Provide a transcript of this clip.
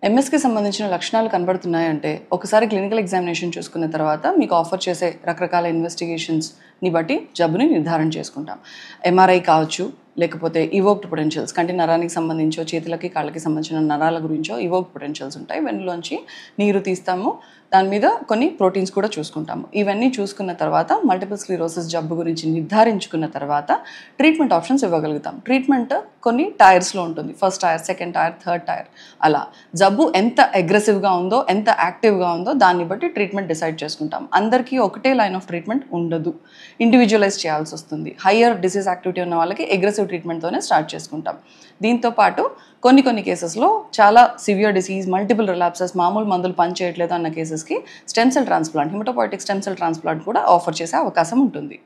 ఎంఎస్కి సంబంధించిన లక్షణాలు కనబడుతున్నాయంటే ఒకసారి క్లినికల్ ఎగ్జామినేషన్ చూసుకున్న తర్వాత మీకు ఆఫర్ చేసే రకరకాల ఇన్వెస్టిగేషన్స్ని బట్టి జబ్బుని నిర్ధారణ చేసుకుంటాం. ఎంఆర్ఐ కావచ్చు, లేకపోతే ఇవోక్డ్ పొటెన్షియల్స్, కంటి నరానికి సంబంధించో చేతులకి కాళ్ళకి సంబంధించిన నరాల గురించో ఇవోక్డ్ పొటెన్షియల్స్ ఉంటాయి. వెన్నులోంచి నీరు తీస్తాము, దాని మీద కొన్ని ప్రోటీన్స్ కూడా చూసుకుంటాము. ఇవన్నీ చూసుకున్న తర్వాత మల్టిపుల్ స్క్లిరోసిస్ జబ్బు గురించి నిర్ధారించుకున్న తర్వాత ట్రీట్మెంట్ ఆప్షన్స్ ఇవ్వగలుగుతాం. ట్రీట్మెంట్ కొన్ని టైర్స్లో ఉంటుంది. First tyre, second tyre, third tyre. అలా జబ్బు ఎంత అగ్రెసివ్గా ఉందో, ఎంత యాక్టివ్గా ఉందో దాన్ని బట్టి ట్రీట్మెంట్ డిసైడ్ చేసుకుంటాం. అందరికీ ఒకటే లైన్ ఆఫ్ ట్రీట్మెంట్ ఉండదు, ఇండివిజువలైజ్ చేయాల్సి వస్తుంది. హయ్యర్ డిసీజ్ యాక్టివిటీ ఉన్న వాళ్ళకి అగ్రెసివ్ ట్రీట్మెంట్తోనే స్టార్ట్ చేసుకుంటాం. దీంతోపాటు కొన్ని కేసెస్లో చాలా సివియర్ డిసీజ్, మల్టిపుల్ రిలాప్సెస్, మామూలు మందులు పనిచేయట్లేదు అన్న కేసెస్కి stem cell transplant, hematopoietic stem cell transplant కూడా ఆఫర్ చేసే అవకాశం ఉంటుంది.